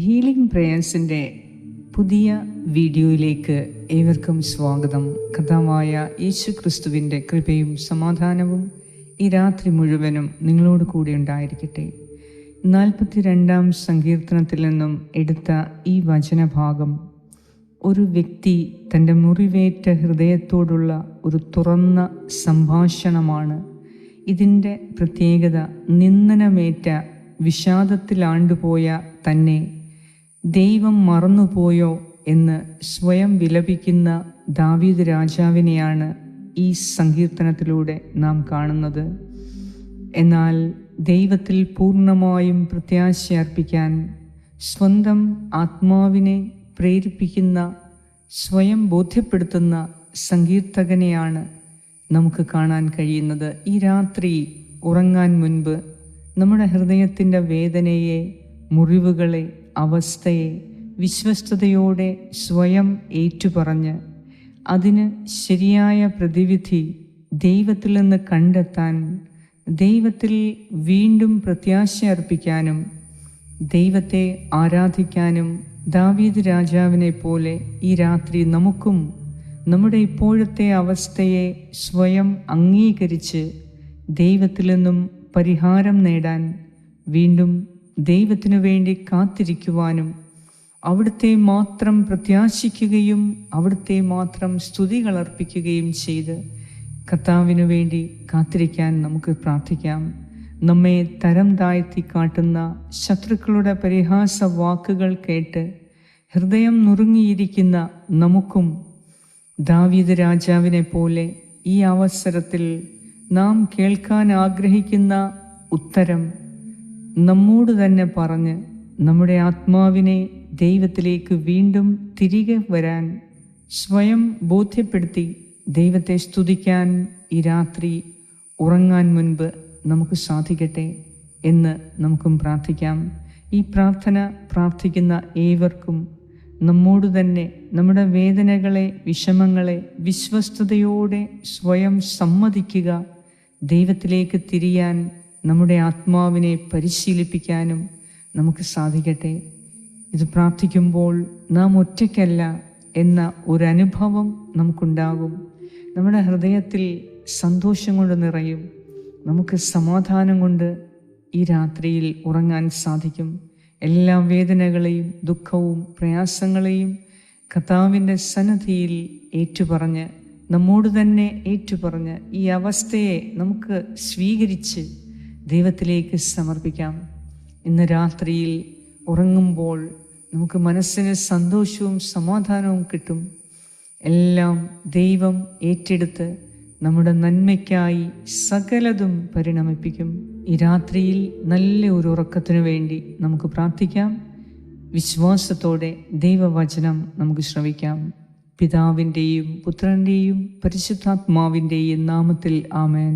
Healing പ്രേയേഴ്സിൻ്റെ പുതിയ വീഡിയോയിലേക്ക് ഏവർക്കും സ്വാഗതം. കർത്താവായ യേശു ക്രിസ്തുവിൻ്റെ കൃപയും സമാധാനവും ഈ രാത്രി മുഴുവനും നിങ്ങളോട് കൂടി ഉണ്ടായിരിക്കട്ടെ. 42-ാം സങ്കീർത്തനത്തിൽ നിന്നും എടുത്ത ഈ വചനഭാഗം ഒരു വ്യക്തി തൻ്റെ മുറിവേറ്റ ഹൃദയത്തോടുള്ള ഒരു തുറന്ന സംഭാഷണമാണ്. ഇതിൻ്റെ പ്രത്യേകത നിന്ദനമേറ്റ വിഷാദത്തിലാണ്ടുപോയ തന്നെ ദൈവം മറന്നുപോയോ എന്ന് സ്വയം വിലപിക്കുന്ന ദാവീദ് രാജാവിനെയാണ് ഈ സങ്കീർത്തനത്തിലൂടെ നാം കാണുന്നത്. എന്നാൽ ദൈവത്തിൽ പൂർണ്ണമായും പ്രത്യാശയർപ്പിക്കാൻ സ്വന്തം ആത്മാവിനെ പ്രേരിപ്പിക്കുന്ന, സ്വയം ബോധ്യപ്പെടുത്തുന്ന സങ്കീർത്തകനെയാണ് നമുക്ക് കാണാൻ കഴിയുന്നത്. ഈ രാത്രി ഉറങ്ങാൻ മുൻപ് നമ്മുടെ ഹൃദയത്തിൻ്റെ വേദനയെ, മുറിവുകളെ, അവസ്ഥയെ വിശ്വസ്തയോടെ സ്വയം ഏറ്റുപറഞ്ഞ് അതിന് ശരിയായ പ്രതിവിധി ദൈവത്തിൽ നിന്ന് കണ്ടെത്താൻ, ദൈവത്തിൽ വീണ്ടും പ്രത്യാശ അർപ്പിക്കാനും, ദൈവത്തെ ആരാധിക്കാനും ദാവീദ് രാജാവിനെ പോലെ ഈ രാത്രി നമുക്കും നമ്മുടെ ഇപ്പോഴത്തെ അവസ്ഥയെ സ്വയം അംഗീകരിച്ച് ദൈവത്തിൽ നിന്നും പരിഹാരം നേടാൻ, വീണ്ടും ദൈവത്തിനു വേണ്ടി കാത്തിരിക്കുവാനും, അവിടുത്തെ മാത്രം പ്രത്യാശിക്കുകയും അവിടുത്തെ മാത്രം സ്തുതികൾ അർപ്പിക്കുകയും ചെയ്ത് കർത്താവിനു വേണ്ടി കാത്തിരിക്കാൻ നമുക്ക് പ്രാർത്ഥിക്കാം. നമ്മെ തരം താഴ്ത്തി കാട്ടുന്ന ശത്രുക്കളുടെ പരിഹാസ വാക്കുകൾ കേട്ട് ഹൃദയം നുറുങ്ങിയിരിക്കുന്ന നമുക്കും ദാവീദ് രാജാവിനെ പോലെ ഈ അവസരത്തിൽ നാം കേൾക്കാൻ ആഗ്രഹിക്കുന്ന ഉത്തരം നമ്മോട് തന്നെ പറഞ്ഞ് നമ്മുടെ ആത്മാവിനെ ദൈവത്തിലേക്ക് വീണ്ടും തിരികെ വരാൻ സ്വയം ബോധ്യപ്പെടുത്തി ദൈവത്തെ സ്തുതിക്കാൻ ഈ രാത്രി ഉറങ്ങാൻ മുൻപ് നമുക്ക് സാധിക്കട്ടെ എന്ന് നമുക്കും പ്രാർത്ഥിക്കാം. ഈ പ്രാർത്ഥന പ്രാർത്ഥിക്കുന്ന ഏവർക്കും നമ്മോട് തന്നെ നമ്മുടെ വേദനകളെ, വിഷമങ്ങളെ വിശ്വസ്തയോടെ സ്വയം സമ്മതിക്കുക, ദൈവത്തിലേക്ക് തിരിയാൻ നമ്മുടെ ആത്മാവിനെ പരിശീലിപ്പിക്കാനും നമുക്ക് സാധിക്കട്ടെ. ഇത് പ്രാർത്ഥിക്കുമ്പോൾ നാം ഒറ്റയ്ക്കല്ല എന്ന ഒരനുഭവം നമുക്കുണ്ടാകും. നമ്മുടെ ഹൃദയത്തിൽ സന്തോഷം കൊണ്ട് നിറയും. നമുക്ക് സമാധാനം കൊണ്ട് ഈ രാത്രിയിൽ ഉറങ്ങാൻ സാധിക്കും. എല്ലാ വേദനകളെയും ദുഃഖവും പ്രയാസങ്ങളെയും കർത്താവിൻ്റെ സന്നിധിയിൽ ഏറ്റുപറഞ്ഞ്, നമ്മോട് തന്നെ ഏറ്റുപറഞ്ഞ് ഈ അവസ്ഥയെ നമുക്ക് സ്വീകരിച്ച് ദൈവത്തിലേക്ക് സമർപ്പിക്കാം. ഇന്ന് രാത്രിയിൽ ഉറങ്ങുമ്പോൾ നമുക്ക് മനസ്സിന് സന്തോഷവും സമാധാനവും കിട്ടും. എല്ലാം ദൈവം ഏറ്റെടുത്ത് നമ്മുടെ നന്മയ്ക്കായി സകലതും പരിണമിപ്പിക്കും. ഈ രാത്രിയിൽ നല്ല ഒരു ഉറക്കത്തിനു വേണ്ടി നമുക്ക് പ്രാർത്ഥിക്കാം. വിശ്വാസത്തോടെ ദൈവവചനം നമുക്ക് ശ്രവിക്കാം. പിതാവിൻ്റെയും പുത്രൻ്റെയും പരിശുദ്ധാത്മാവിൻ്റെയും നാമത്തിൽ ആമേൻ.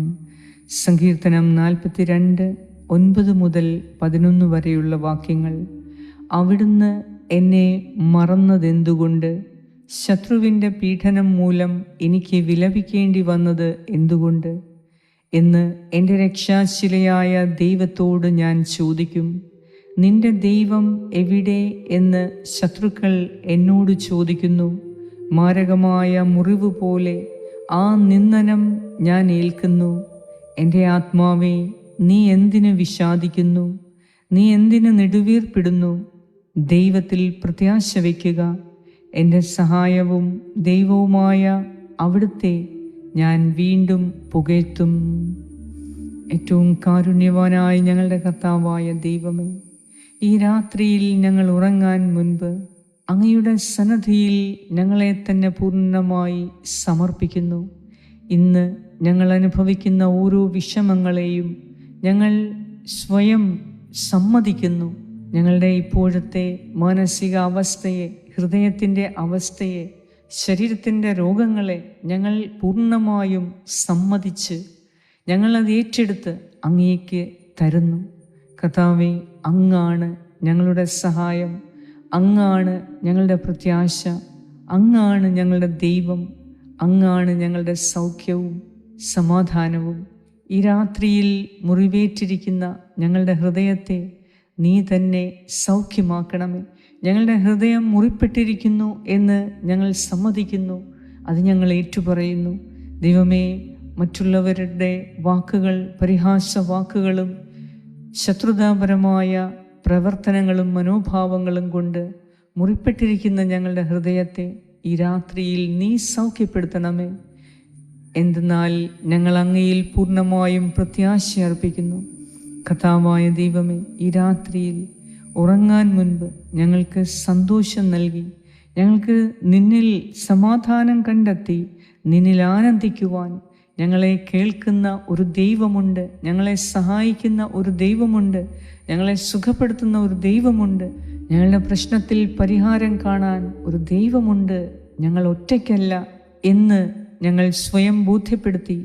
സങ്കീർത്തനം 42, 9 മുതൽ 11 വരെയുള്ള വാക്യങ്ങൾ. അവിടുന്ന് എന്നെ മറന്നതെന്തുകൊണ്ട്? ശത്രുവിൻ്റെ പീഡനം മൂലം എനിക്ക് വിലപിക്കേണ്ടി വന്നത് എന്തുകൊണ്ട് എന്ന് എൻ്റെ രക്ഷാശിലയായ ദൈവത്തോട് ഞാൻ ചോദിക്കും. നിന്റെ ദൈവം എവിടെ എന്ന് ശത്രുക്കൾ എന്നോട് ചോദിക്കുന്നു. മാരകമായ മുറിവ് പോലെ ആ നിന്ദനം ഞാൻ ഏൽക്കുന്നു. എൻ്റെ ആത്മാവേ, നീ എന്തിന് വിഷാദിക്കുന്നു? നീ എന്തിന് നെടുവീർപ്പിടുന്നു? ദൈവത്തിൽ പ്രത്യാശ വയ്ക്കുക. എൻ്റെ സഹായവും ദൈവവുമായ അവിടുത്തെ ഞാൻ വീണ്ടും പുകഴ്ത്തും. ഏറ്റവും കാരുണ്യവാനായ ഞങ്ങളുടെ കർത്താവായ ദൈവമേ, ഈ രാത്രിയിൽ ഞങ്ങൾ ഉറങ്ങാൻ മുൻപ് അങ്ങയുടെ സന്നിധിയിൽ ഞങ്ങളെ തന്നെ പൂർണ്ണമായി സമർപ്പിക്കുന്നു. ഇന്ന് ഞങ്ങൾ അനുഭവിക്കുന്ന ഓരോ വിഷമങ്ങളെയും ഞങ്ങൾ സ്വയം സമ്മതിക്കുന്നു. ഞങ്ങളുടെ ഇപ്പോഴത്തെ മാനസിക അവസ്ഥയെ, ഹൃദയത്തിൻ്റെ അവസ്ഥയെ, ശരീരത്തിൻ്റെ രോഗങ്ങളെ ഞങ്ങൾ പൂർണ്ണമായും സമ്മതിച്ച് ഞങ്ങളത് ഏറ്റെടുത്ത് അങ്ങേക്ക് തരുന്നു. കർത്താവേ, അങ്ങാണ് ഞങ്ങളുടെ സഹായം, അങ്ങാണ് ഞങ്ങളുടെ പ്രത്യാശ, അങ്ങാണ് ഞങ്ങളുടെ ദൈവം, അങ്ങാണ് ഞങ്ങളുടെ സൗഖ്യവും സമാധാനവും. ഈ രാത്രിയിൽ മുറിവേറ്റിരിക്കുന്ന ഞങ്ങളുടെ ഹൃദയത്തെ നീ തന്നെ സൗഖ്യമാക്കണമേ. ഞങ്ങളുടെ ഹൃദയം മുറിപ്പെട്ടിരിക്കുന്നു എന്ന് ഞങ്ങൾ സമ്മതിക്കുന്നു, അത് ഞങ്ങൾ ഏറ്റുപറയുന്നു. ദൈവമേ, മറ്റുള്ളവരുടെ വാക്കുകൾ, പരിഹാസ വാക്കുകളും ശത്രുതാപരമായ പ്രവർത്തനങ്ങളും മനോഭാവങ്ങളും കൊണ്ട് മുറിപ്പെട്ടിരിക്കുന്ന ഞങ്ങളുടെ ഹൃദയത്തെ ഈ രാത്രിയിൽ നീ സൗഖ്യപ്പെടുത്തണമേ. എന്തെന്നാൽ ഞങ്ങൾ അങ്ങയിൽ പൂർണ്ണമായും പ്രത്യാശ അർപ്പിക്കുന്നു. കർത്താവായ ദൈവമേ, ഈ രാത്രിയിൽ ഉറങ്ങാൻ മുൻപ് ഞങ്ങൾക്ക് സന്തോഷം നൽകി, ഞങ്ങൾക്ക് നിന്നിൽ സമാധാനം കണ്ടെത്തി നിന്നിൽ ആനന്ദിക്കുവാൻ ഞങ്ങളെ കേൾക്കുന്ന ഒരു ദൈവമുണ്ട്, ഞങ്ങളെ സഹായിക്കുന്ന ഒരു ദൈവമുണ്ട്, ഞങ്ങളെ സുഖപ്പെടുത്തുന്ന ഒരു ദൈവമുണ്ട്, ഞങ്ങളുടെ പ്രശ്നത്തിൽ പരിഹാരം കാണാൻ ഒരു ദൈവമുണ്ട്, ഞങ്ങൾ ഒറ്റയ്ക്കല്ല എന്ന് ഞങ്ങൾ സ്വയം ബോധ്യപ്പെടുത്തി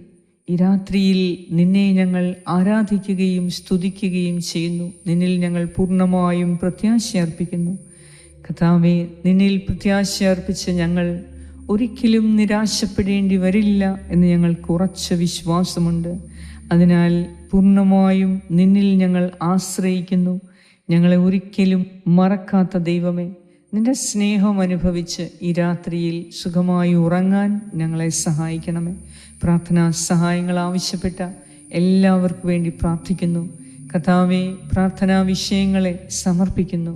ഈ രാത്രിയിൽ നിന്നെ ഞങ്ങൾ ആരാധിക്കുകയും സ്തുതിക്കുകയും ചെയ്യുന്നു. നിന്നിൽ ഞങ്ങൾ പൂർണ്ണമായും പ്രത്യാശ അർപ്പിക്കുന്നു. കർത്താവേ, നിന്നിൽ പ്രത്യാശ അർപ്പിച്ച ഞങ്ങൾ ഒരിക്കലും നിരാശപ്പെടേണ്ടി വരില്ല എന്ന് ഞങ്ങൾക്ക് ഉറച്ച വിശ്വാസമുണ്ട്. അതിനാൽ പൂർണ്ണമായും നിന്നിൽ ഞങ്ങൾ ആശ്രയിക്കുന്നു. ഞങ്ങളെ ഒരിക്കലും മറക്കാത്ത ദൈവമേ, നിന്റെ സ്നേഹം അനുഭവിച്ച് ഈ രാത്രിയിൽ സുഖമായി ഉറങ്ങാൻ ഞങ്ങളെ സഹായിക്കണമേ. പ്രാർത്ഥനാ സഹായങ്ങൾ ആവശ്യപ്പെട്ട എല്ലാവർക്കും വേണ്ടി പ്രാർത്ഥിക്കുന്നു. കർത്താവേ, പ്രാർത്ഥനാ വിഷയങ്ങളെ സമർപ്പിക്കുന്നു.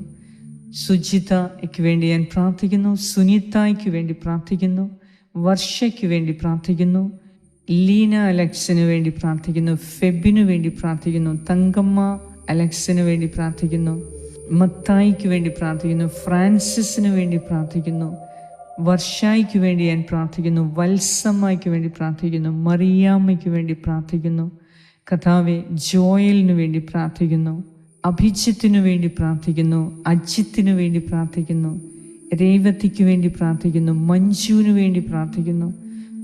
സുജിതയ്ക്ക് വേണ്ടി ഞാൻ പ്രാർത്ഥിക്കുന്നു, സുനിതായ്ക്ക് വേണ്ടി പ്രാർത്ഥിക്കുന്നു, വർഷയ്ക്ക് വേണ്ടി പ്രാർത്ഥിക്കുന്നു, ലീന അലക്സിന് വേണ്ടി പ്രാർത്ഥിക്കുന്നു, ഫെബിനു വേണ്ടി പ്രാർത്ഥിക്കുന്നു, തങ്കമ്മ അലക്സിന് വേണ്ടി പ്രാർത്ഥിക്കുന്നു, മത്തായിക്ക് വേണ്ടി പ്രാർത്ഥിക്കുന്നു, ഫ്രാൻസിസിന് വേണ്ടി പ്രാർത്ഥിക്കുന്നു, വർഷായ്ക്ക് വേണ്ടി ഞാൻ പ്രാർത്ഥിക്കുന്നു, വത്സമ്മയ്ക്ക് വേണ്ടി പ്രാർത്ഥിക്കുന്നു, മറിയാമ്മയ്ക്ക് വേണ്ടി പ്രാർത്ഥിക്കുന്നു. കർത്താവേ, ജോയലിന് വേണ്ടി പ്രാർത്ഥിക്കുന്നു, അഭിജിത്തിനു വേണ്ടി പ്രാർത്ഥിക്കുന്നു, അജിത്തിനു വേണ്ടി പ്രാർത്ഥിക്കുന്നു, രേവതിക്ക് വേണ്ടി പ്രാർത്ഥിക്കുന്നു, മഞ്ജുവിന് വേണ്ടി പ്രാർത്ഥിക്കുന്നു.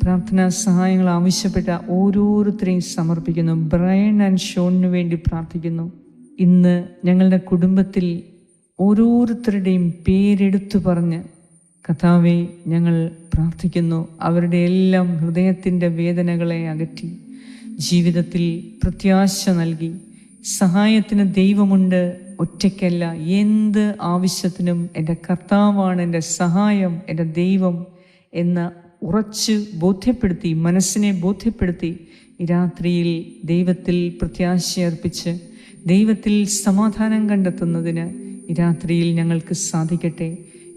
പ്രാർത്ഥനാ സഹായങ്ങൾ ആവശ്യപ്പെട്ട ഓരോരുത്തരെയും സമർപ്പിക്കുന്നു. ബ്രയൻ ആൻഡ് ഷോണിന് വേണ്ടി പ്രാർത്ഥിക്കുന്നു. ഇന്ന് ഞങ്ങളുടെ കുടുംബത്തിൽ ഓരോരുത്തരുടെയും പേരെടുത്തു പറഞ്ഞ് കർത്താവേ ഞങ്ങൾ പ്രാർത്ഥിക്കുന്നു. അവരുടെ എല്ലാം ഹൃദയത്തിൻ്റെ വേദനകളെ അകറ്റി ജീവിതത്തിൽ പ്രത്യാശ നൽകി. സഹായത്തിന് ദൈവമുണ്ട്, ഒറ്റയ്ക്കല്ല. എന്ത് ആവശ്യത്തിനും എൻ്റെ കർത്താവാണ് എൻ്റെ സഹായം, എൻ്റെ ദൈവം എന്ന് ഉറച്ച് ബോധ്യപ്പെടുത്തി, മനസ്സിനെ ബോധ്യപ്പെടുത്തി ഈ രാത്രിയിൽ ദൈവത്തിൽ പ്രത്യാശ അർപ്പിച്ച് ദൈവത്തിൽ സമാധാനം കണ്ടെത്തുന്നതിന് ഈ രാത്രിയിൽ ഞങ്ങൾക്ക് സാധിക്കട്ടെ.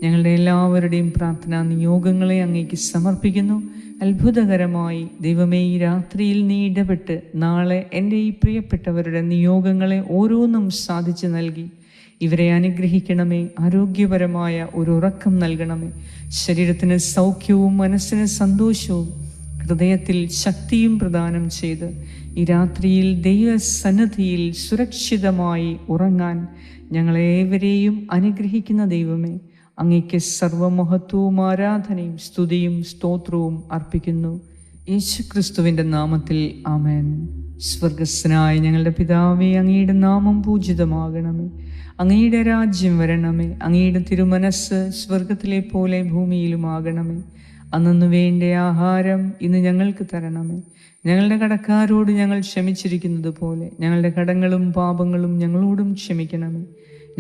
ഞങ്ങളുടെ എല്ലാവരുടെയും പ്രാർത്ഥനാ നിയോഗങ്ങളെ അങ്ങേക്ക് സമർപ്പിക്കുന്നു. അത്ഭുതകരമായി ദൈവമേ, ഈ രാത്രിയിൽ നീ ഇടപെട്ട് നാളെ എൻ്റെ ഈ പ്രിയപ്പെട്ടവരുടെ നിയോഗങ്ങളെ ഓരോന്നും സാധിച്ചു നൽകി ഇവരെ അനുഗ്രഹിക്കണമേ. ആരോഗ്യപരമായ ഒരു ഉറക്കം നൽകണമേ. ശരീരത്തിന് സൗഖ്യവും മനസ്സിന് സന്തോഷവും ഹൃദയത്തിൽ ശക്തിയും പ്രദാനം ചെയ്ത് ഈ രാത്രിയിൽ ദൈവസന്നിധിയിൽ സുരക്ഷിതമായി ഉറങ്ങാൻ ഞങ്ങളേവരെയും അനുഗ്രഹിക്കുന്ന ദൈവമേ, അങ്ങേക്ക് സർവമഹത്വവും ആരാധനയും സ്തുതിയും സ്തോത്രവും അർപ്പിക്കുന്നു. യേശുക്രിസ്തുവിൻ്റെ നാമത്തിൽ ആമേൻ. സ്വർഗസ്ഥനായ ഞങ്ങളുടെ പിതാവേ, അങ്ങയുടെ നാമം പൂജിതമാകണമേ. അങ്ങയുടെ രാജ്യം വരണമേ. അങ്ങയുടെ തിരുമനസ്സ് സ്വർഗത്തിലെ പോലെ ഭൂമിയിലുമാകണമേ. അന്നു വേണ്ട ആഹാരം ഇന്ന് ഞങ്ങൾക്ക് തരണമേ. ഞങ്ങളുടെ കടക്കാരോട് ഞങ്ങൾ ക്ഷമിച്ചിരിക്കുന്നത് പോലെ ഞങ്ങളുടെ കടങ്ങളും പാപങ്ങളും ഞങ്ങളോടും ക്ഷമിക്കണമേ.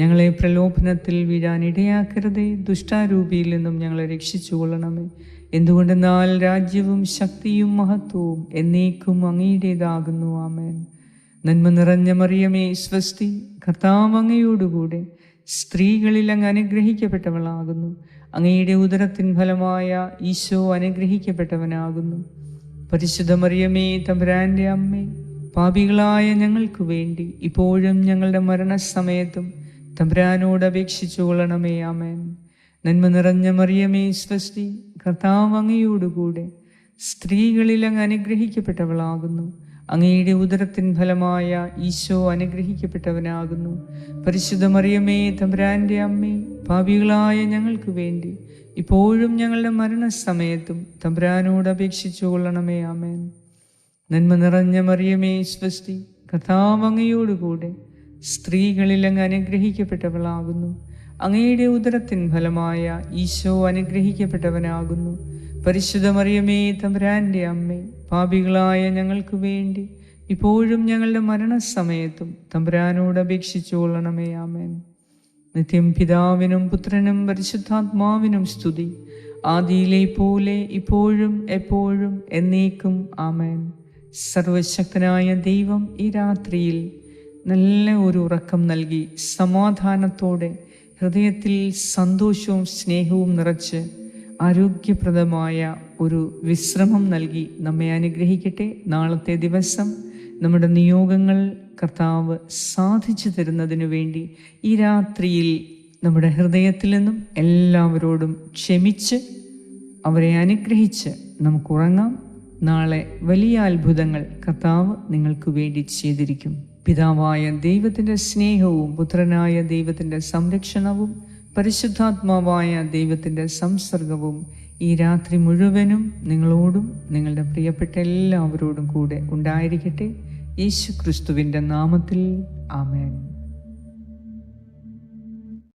ഞങ്ങളെ പ്രലോഭനത്തിൽ വീഴാൻ ഇടയാക്കരുതേ. ദുഷ്ടാരൂപിയിൽ നിന്നും ഞങ്ങളെ രക്ഷിച്ചു കൊള്ളണമേ. എന്തുകൊണ്ടെന്നാൽ രാജ്യവും ശക്തിയും മഹത്വവും എന്നേക്കും അങ്ങയുടേതാകുന്നു. ആമേൻ. നന്മ നിറഞ്ഞ മറിയമേ, സ്വസ്തി, കർത്താവ് അങ്ങയോടുകൂടെ സ്ത്രീകളിൽ അങ്ങ് അനുഗ്രഹിക്കപ്പെട്ടവളാകുന്നു. അങ്ങയുടെ ഉദരത്തിൻ ഫലമായ ഈശോ അനുഗ്രഹിക്കപ്പെട്ടവനാകുന്നു. പരിശുദ്ധ മറിയമേ, തമ്പുരാന്റെ അമ്മേ, പാപികളായ ഞങ്ങൾക്ക് വേണ്ടി ഇപ്പോഴും ഞങ്ങളുടെ മരണസമയത്തും തമ്പുരാനോട് അപേക്ഷിച്ചു കൊള്ളണമേ. ആമേൻ. നന്മ നിറഞ്ഞ മറിയമേ, സ്വസ്തി, കർത്താവ് അങ്ങയോടുകൂടെ സ്ത്രീകളിൽ അങ്ങ് അനുഗ്രഹിക്കപ്പെട്ടവളാകുന്നു. അങ്ങയുടെ ഉദരത്തിൻ ഫലമായ ഈശോ അനുഗ്രഹിക്കപ്പെട്ടവനാകുന്നു. പരിശുദ്ധ മറിയമേ, തമ്പുരാന്റെ അമ്മേ, പാപികളായ ഞങ്ങൾക്ക് വേണ്ടി ഇപ്പോഴും ഞങ്ങളുടെ മരണസമയത്തും തമ്പുരാനോട് അപേക്ഷിച്ചു കൊള്ളണമേ. ആമേൻ. നന്മ നിറഞ്ഞ മറിയമേ, സ്വസ്തി, കർത്താവ് അങ്ങയോടുകൂടെ സ്ത്രീകളിൽ അങ്ങ് അനുഗ്രഹിക്കപ്പെട്ടവളാകുന്നു. അങ്ങയുടെ ഉദരത്തിൻ ഫലമായ ഈശോ അനുഗ്രഹിക്കപ്പെട്ടവനാകുന്നു. പരിശുദ്ധ മറിയമേ, തമ്പുരാന്റെ അമ്മേ, പാപികളായ ഞങ്ങൾക്ക് വേണ്ടി ഇപ്പോഴും ഞങ്ങളുടെ മരണസമയത്തും തമ്പുരാനോട് അപേക്ഷിച്ചു കൊള്ളണമേ. ആമേൻ. നിത്യം പിതാവിനും പുത്രനും പരിശുദ്ധാത്മാവിനും സ്തുതി, ആദിയിലെ പോലെ ഇപ്പോഴും എപ്പോഴും എന്നേക്കും. ആമേൻ. സർവശക്തനായ ദൈവം ഈ രാത്രിയിൽ നല്ല ഒരു ഉറക്കം നൽകി സമാധാനത്തോടെ ഹൃദയത്തിൽ സന്തോഷവും സ്നേഹവും നിറച്ച് ആരോഗ്യപ്രദമായ ഒരു വിശ്രമം നൽകി നമ്മെ അനുഗ്രഹിക്കട്ടെ. നാളത്തെ ദിവസം നമ്മുടെ നിയോഗങ്ങൾ കർത്താവ് സാധിച്ചു തരുന്നതിനു വേണ്ടി ഈ രാത്രിയിൽ നമ്മുടെ ഹൃദയത്തിൽ നിന്നും എല്ലാവരോടും ക്ഷമിച്ച് അവരെ അനുഗ്രഹിച്ച് നമുക്കുറങ്ങാം. നാളെ വലിയ അത്ഭുതങ്ങൾ കർത്താവ് നിങ്ങൾക്ക് വേണ്ടി ചെയ്തിരിക്കും. പിതാവായ ദൈവത്തിൻ്റെ സ്നേഹവും പുത്രനായ ദൈവത്തിൻ്റെ സംരക്ഷണവും പരിശുദ്ധാത്മാവായ ദൈവത്തിൻ്റെ സംസർഗവും ഈ രാത്രി മുഴുവനും നിങ്ങളോടും നിങ്ങളുടെ പ്രിയപ്പെട്ട എല്ലാവരോടും കൂടെ ഉണ്ടായിരിക്കട്ടെ. യേശു ക്രിസ്തുവിൻ്റെ നാമത്തിൽ ആമേൻ.